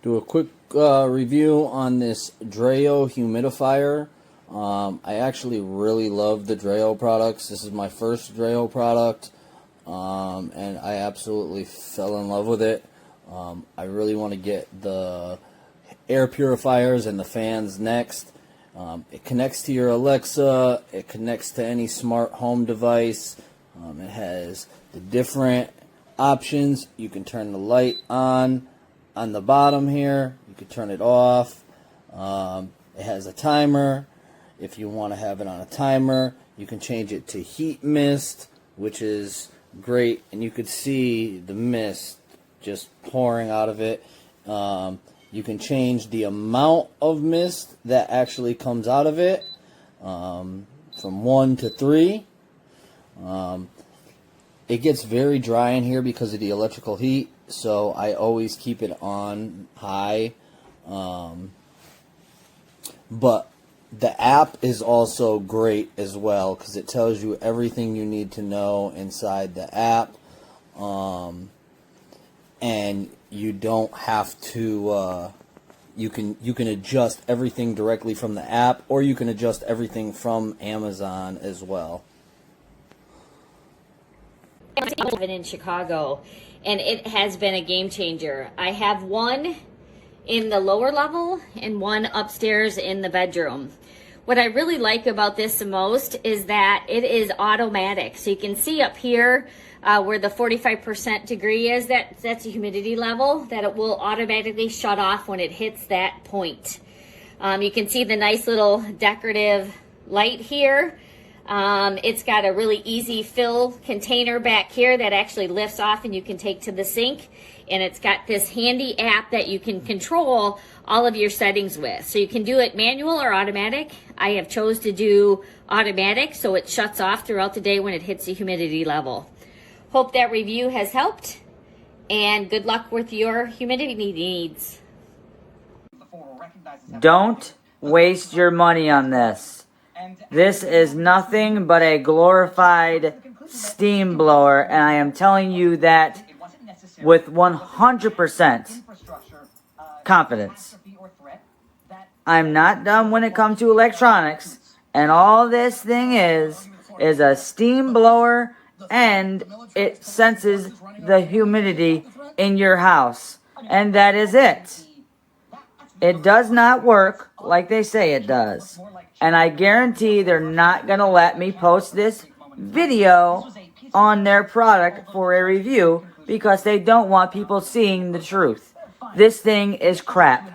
Do a quick review on this Dreo humidifier. I actually really love the Dreo products. This is my first Dreo product, and I absolutely fell in love with it. I really want to get the air purifiers and the fans next. It connects to your Alexa. It connects to any smart home device. It has the different options. You can turn the light on the bottom here. You can turn it off. It has a timer. If you want to have it on a timer, you can change it to heat mist, which is great, and you could see the mist just pouring out of it. You can change the amount of mist that actually comes out of it, from 1 to 3. It gets very dry in here because of the electrical heat, so I always keep it on high. But the app is also great as well because it tells you everything you need to know inside the app. And you don't have to you can adjust everything directly from the app, or you can adjust everything from Amazon as well. Living in Chicago, and it has been a game changer. I have one in the lower level and one upstairs in the bedroom. What I really like about this the most is that it is automatic. So you can see up here where the 45% degree is, that's a humidity level, that it will automatically shut off when it hits that point. You can see the nice little decorative light here. It's got a really easy fill container back here that actually lifts off and you can take to the sink. And it's got this handy app that you can control all of your settings with. So you can do it manual or automatic. I have chose to do automatic, so it shuts off throughout the day when it hits the humidity level. Hope that review has helped, and good luck with your humidity needs. Don't waste your money on this. This is nothing but a glorified steam blower, and I am telling you that with 100% confidence. I'm not dumb when it comes to electronics, and all this thing is a steam blower, and it senses the humidity in your house, and that is it. It does not work like they say it does, and I guarantee they're not going to let me post this video on their product for a review because they don't want people seeing the truth. This thing is crap.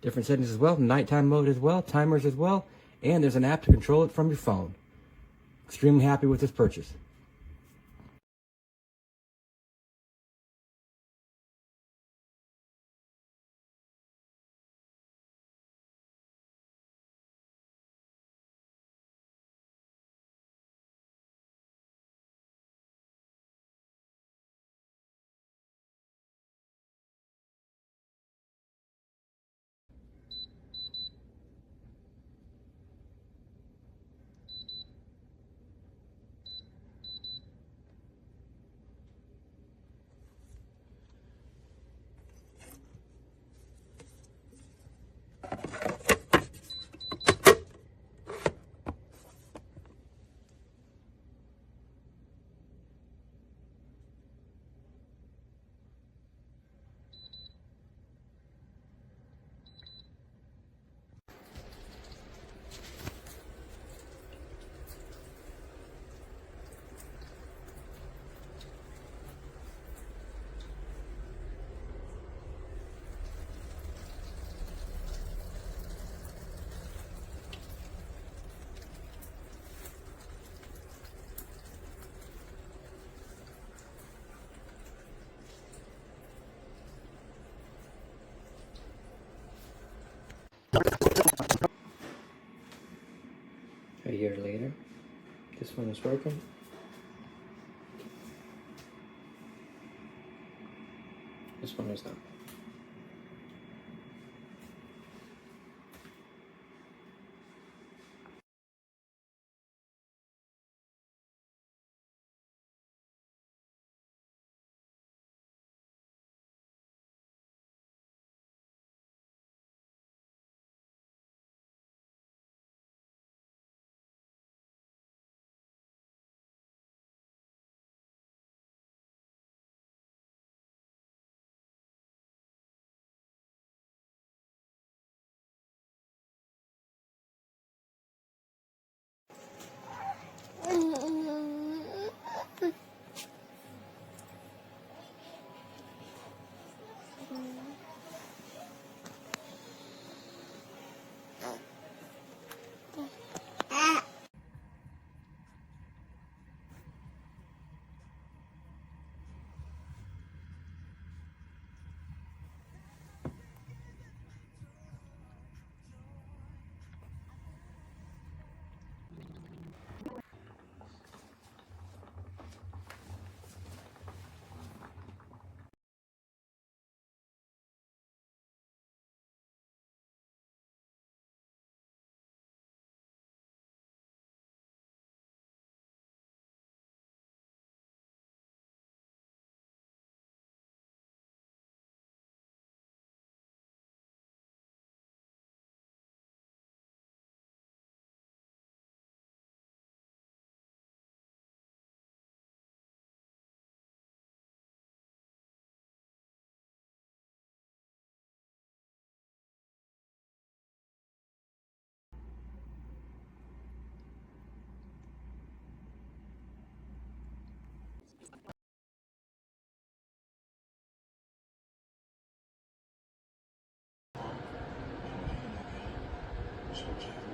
Different settings as well, nighttime mode as well, timers as well, and there's an app to control it from your phone. Extremely happy with this purchase. A year later, this one is broken. This one is not. Switch.